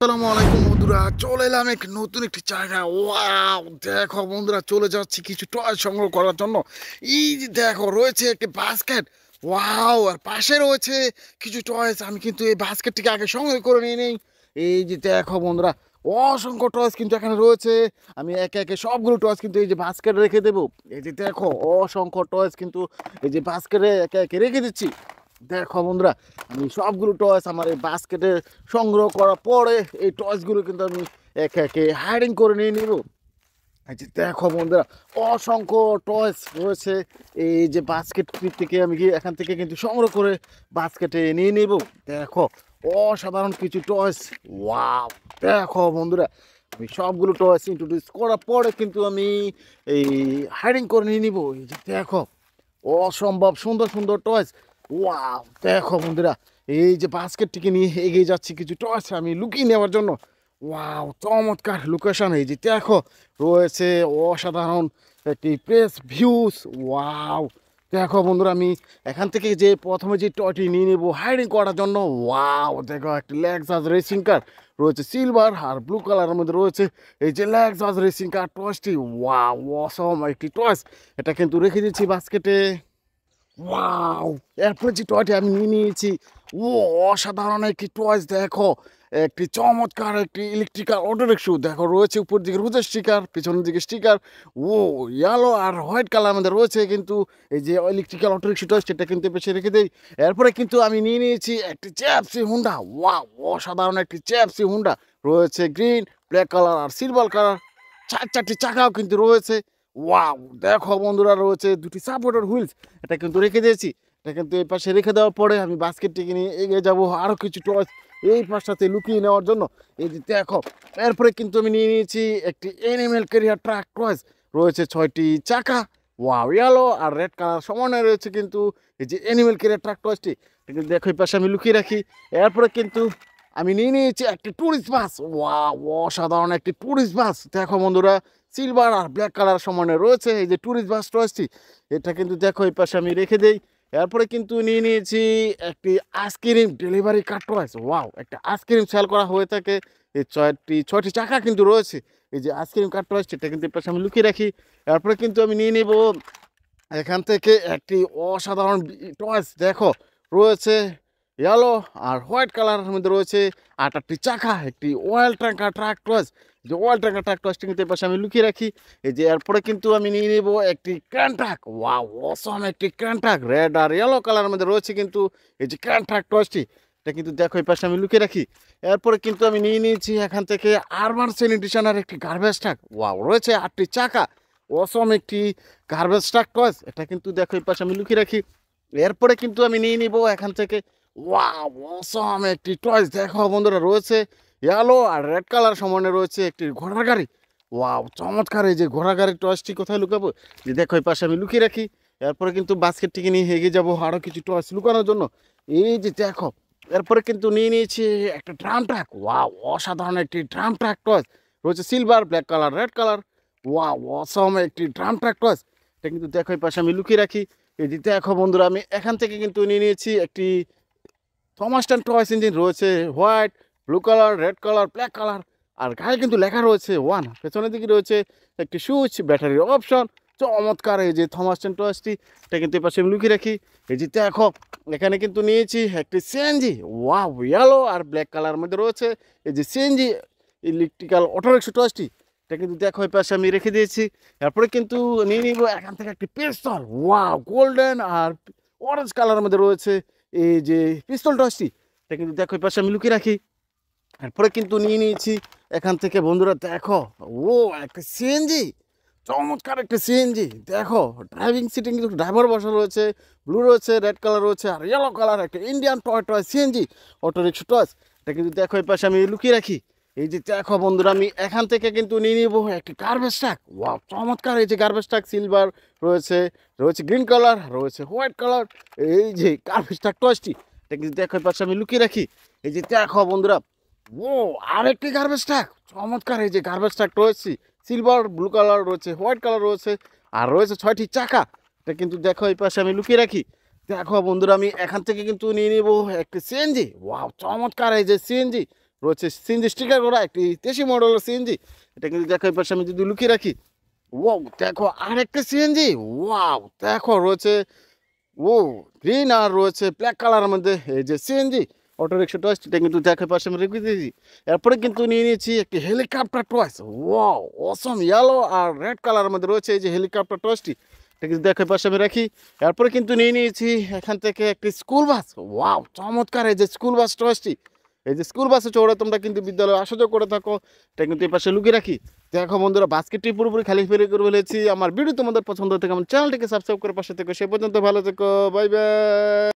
আসসালামু আলাইকুম বন্ধুরা, চলে এলাম এক নতুন একটি জায়গায়। ওয়াও, দেখো বন্ধুরা, চলে যাচ্ছি কিছু টয় সংগ্রহ করার জন্য। এই যে দেখো, রয়েছে একটি বাস্কেট। ওয়াও, আর পাশে রয়েছে কিছু টয়েস। আমি কিন্তু এই বাস্কেটটিকে আগে সংগ্রহ করে নিয়ে নেই। এই যে দেখো বন্ধুরা, অসংখ্য টয়েস কিন্তু এখানে রয়েছে। আমি একে একে সবগুলো টয়েস কিন্তু এই যে বাস্কেটে রেখে দেবো। এই যে দেখো, অসংখ্য টয়েস কিন্তু এই যে বাস্কেটে একে একে রেখে দিচ্ছি। দেখো বন্ধুরা, আমি সবগুলো টয়েস আমার এই বাস্কেটে সংগ্রহ করার পরে এই টয়েসগুলো কিন্তু আমি একে একে হাইডিং করে নিয়ে নিব। এই যে দেখো বন্ধুরা, অসংখ্য টয়েস রয়েছে। এই যে বাস্কেট থেকে আমি এখান থেকে কিন্তু সংগ্রহ করে বাস্কেটে নিয়ে নিব। দেখো, অসাধারণ কিছু টয়েস। ওয়াও, দেখো বন্ধুরা, আমি সবগুলো টয়েস ইন্ট্রোডিউস করার পরে কিন্তু আমি এই হাইডিং করে নিয়ে নিব। এই যে দেখো, অসম্ভব সুন্দর সুন্দর টয়েস। ওয়াও, দেখো বন্ধুরা, এই যে বাস্কেটটিকে নিয়ে এগিয়ে যাচ্ছি কিছু টয়েস আমি লুকিয়ে নেওয়ার জন্য। ওয়াও, চমৎকার লোকেশন। এই যে দেখো, রয়েছে অসাধারণ একটি প্লেস ভিউস। ওয়াও, দেখো বন্ধুরা, আমি এখান থেকে যে প্রথমে যে টয়টি নিয়ে নেবো হাইডিং করার জন্য। ওয়াও, দেখো, একটি লেক্সাস রেসিং কার রয়েছে, সিলভার আর ব্লু কালারের মধ্যে রয়েছে। এই যে Lexus racing car টয়েসটি, wow, awesome একটি টয়েস। এটা কিন্তু রেখে দিচ্ছি বাস্কেটে। ওয়াও, এরপরে যে টয়টি আমি নিয়ে নিয়েছি, ও অসাধারণ একটি টয়েস। দেখো, একটি চমৎকার একটি ইলেকট্রিক্যাল অটো রিক্সা। দেখো, রয়েছে উপর দিকে রোজের স্টিকার, পিছনের দিকে স্টিকার। ও ইয়েলো আর হোয়াইট কালার মধ্যে রয়েছে কিন্তু এই যে ইলেকট্রিক্যাল অটো রিক্সা টয়েস, সেটা কিন্তু পেছে রেখে দেই। এরপরে কিন্তু আমি নিয়ে নিয়েছি একটি চ্যাপসি হুন্ডা। ওয়াও, অসাধারণ একটি চ্যাপসি হুন্ডা রয়েছে, গ্রিন, ব্ল্যাক কালার আর সিলভার কালার। চারটি চাকাও কিন্তু রয়েছে। ওয়াও, দেখো বন্ধুরা, রয়েছে দুটি সাপোর্টার হুইলস। এটা কিন্তু রেখে দিয়েছি। এটা কিন্তু এই পাশে রেখে দেওয়ার পরে আমি বাস্কেটটিকে নিয়ে এগিয়ে যাবো আরও কিছু টয়েস এই পাশটাতে লুকিয়ে নেওয়ার জন্য। এই যে দেখো, এরপরে কিন্তু আমি নিয়ে নিয়েছি একটি এনিমেল ক্যারিয়ার ট্রাক টয়েস। রয়েছে 6টি চাকা। ওয়াও, ইয়েলো আর রেড কালার সমানে রয়েছে কিন্তু এই যে এনিমেল ক্যারিয়ার ট্রাক টয়েসটি। এটা কিন্তু দেখো, এই পাশে আমি লুকিয়ে রাখি। এরপরে কিন্তু আমি নিয়ে নিয়েছি একটি ট্যুরিস্ট বাস। ওয়াও, অসাধারণ একটি ট্যুরিস্ট বাস। দেখো বন্ধুরা, সিলভার আর ব্ল্যাক কালার সমানে রয়েছে এই যে ট্যুরিস্ট বাস টয়েসটি। এটা কিন্তু দেখো, এই পাশে আমি রেখে দেই। এরপরে কিন্তু নিয়ে নিয়েছি একটি আইসক্রিম ডেলিভারি কার টয়েস। ওয়াও, একটা আইসক্রিম সেল করা হয়ে থাকে। এই ছয়টি চাকা কিন্তু রয়েছে এই যে আইসক্রিম কার টয়েস, এটা কিন্তু এই পাশে আমি লুকিয়ে রাখি। এরপরে কিন্তু আমি নিয়ে নেব এখান থেকে একটি অসাধারণ টয়েস। দেখো, রয়েছে ইয়েলো আর হোয়াইট কালারের মধ্যে রয়েছে 8টি চাকা, একটি অয়েল ট্যাঙ্কার ট্রাক টয়েস। যে অয়েল ট্যাঙ্কার ট্রাক টয়েসটি কিন্তু এর পাশে আমি লুকিয়ে রাখি। এই যে এরপরে কিন্তু আমি নিয়ে নেব একটি ক্যান ট্রাক। ওয়াও, অসম একটি ক্যান ট্রাক, রেড আর ইয়েলো কালারের মধ্যে রয়েছে কিন্তু এই যে ক্যান ট্রাক টয়েসটি। এটা কিন্তু দেখো, এই পাশে আমি লুকিয়ে রাখি। এরপরে কিন্তু আমি নিয়ে নিয়েছি এখান থেকে আরবান স্যানিটেশনের একটি গার্বেজ ট্রাক। ওয়াও, রয়েছে 8টি চাকা, অসম একটি গার্বেজ ট্রাক টয়েস। এটা কিন্তু দেখো, এই পাশে আমি লুকিয়ে রাখি। এরপরে কিন্তু আমি নিয়ে নিব এখান থেকে, ওয়াও, অসম একটি টয়েস। দেখো বন্ধুরা, রয়েছে ইয়েলো আর রেড কালার সমানে রয়েছে একটি ঘোড়ার গাড়ি। ওয়াও, চমৎকার। এই যে ঘোড়া গাড়ির টয়েসটি কোথায় লুকাবো, যে দেখো, এই পাশে আমি লুকিয়ে রাখি। এরপরে কিন্তু বাস্কেটটিকে নিয়ে এগিয়ে যাবো আরও কিছু টয়েস লুকানোর জন্য। এই যে দেখো, এরপরে কিন্তু নিয়ে নিয়েছি একটা ড্রাম ট্রাক। ওয়াও, অসাধারণ একটি ড্রাম ট্রাক টয়েস। রয়েছে silver, black colour, red colour. Wow, awesome একটি ড্রাম ট্রাক টয়েস। এটা কিন্তু দেখো, এই পাশে আমি লুকিয়ে রাখি। এই যে দেখো বন্ধুরা, আমি এখান থেকে কিন্তু নিয়ে নিয়েছি একটি থমাস্টন টয়েস ইঞ্জিন। রয়েছে white, blue colour, red colour, black colour. আর গায়ে কিন্তু লেখা রয়েছে 1। পেছনের দিকে রয়েছে একটি সুইচ, ব্যাটারির অপশন। চমৎকার এই যে থমাস্টন টয়েসটি। এটা কিন্তু এপাশে আমি লুকিয়ে রাখি। এই যে দেখো, এখানে কিন্তু নিয়েছি একটি সিএনজি। ওয়াও, ইয়েলো আর ব্ল্যাক কালার মধ্যে রয়েছে এই যে সিএনজি ইলেকট্রিক্যাল অটোরিক্সা টয়েসটি। এটা কিন্তু দেখো, এই পাশে আমি রেখে দিয়েছি। তারপরে কিন্তু নিয়ে নিব এখান থেকে একটি পিস্তল। ওয়াও, গোল্ডেন আর অরেঞ্জ কালারের মধ্যে রয়েছে এই যে পিস্তল টসটি। এটা কিন্তু দেখো, এই পাশে আমি লুকিয়ে রাখি। এরপরে কিন্তু নিয়ে নিয়েছি এখান থেকে বন্ধুরা, দেখো, ও একটা সিএনজি, চমৎকার একটা সিএনজি। দেখো, ড্রাইভিং সিটে কিন্তু ড্রাইভার বসা রয়েছে, ব্লু রয়েছে, রেড কালার রয়েছে আর ইয়েলো কালার একটা Indian toy CNG auto rickshaw toys. এটা কিন্তু দেখো, এই পাশে আমি লুকিয়ে রাখি। এই যে দেখো বন্ধুরা, আমি এখান থেকে কিন্তু নিয়ে নিবো একটি গার্বেজ ট্রাক। ওয়াও, চমৎকার এই যে গার্বেজ ট্রাক, সিলভার রয়েছে, রয়েছে গ্রিন কালার, রয়েছে হোয়াইট কালার। এই যে গার্বেজ ট্রাক টয়েসটি, এটা কিন্তু দেখো, এই পাশে আমি লুকিয়ে রাখি। এই যে দেখো বন্ধুরা, ও আরেকটি গার্বেজ ট্রাক, চমৎকার এই যে গার্বেজ ট্রাক রয়েছে, সিলভার, ব্লু কালার রয়েছে, হোয়াইট কালার রয়েছে আর রয়েছে 6টি চাকা। এটা কিন্তু দেখো, এই পাশে আমি লুকিয়ে রাখি। দেখো বন্ধুরা, আমি এখান থেকে কিন্তু নিয়ে নিব একটি সিএনজি। ওয়াও, চমৎকার এই যে সিএনজি রয়েছে সিএনজি স্টিকার করা একটি 83 মডেলের সিএনজি। এটা কিন্তু দেখো এই পাশে আমি যদি লুকিয়ে রাখি, ওয়াও দেখো আরেকটা সিএনজি। ওয়াও দেখো রয়েছে ও গ্রিন আর রয়েছে ব্ল্যাক কালারের মধ্যে এই যে সিএনজি অটো রিক্সা টয়েস, এটা কিন্তু দেখো পাশে আমি রেখে দিয়েছি। এরপরে কিন্তু নিয়ে নিয়েছি একটি হেলিকপ্টার টয়েস। ওয়াও অসম ইয়েলো আর রেড কালারের মধ্যে রয়েছে এই যে হেলিকপ্টার টয়েসটি, এটা কিন্তু দেখো পাশে আমি রাখি। এরপরে কিন্তু নিয়ে নিয়েছি এখান থেকে একটি স্কুল বাস। ওয়াও চমৎকার এই যে স্কুল বাস টয়েসটি। এই যে স্কুল বাসে চড়ে তোমরা কিন্তু বিদ্যালয়ে আসা যাওয়া করে থাকো, এটা কিন্তু এই পাশে লুকিয়ে রাখি। দেখো বন্ধুরা বাস্কেটটি পুরোপুরি খালি ফেরি করে ফেলেছি। আমার ভিডিও তোমাদের পছন্দ থেকে আমার চ্যানেলটিকে সাবস্ক্রাইব করে পাশে থেকো। সে পর্যন্ত ভালো থেকো, বাই বাই।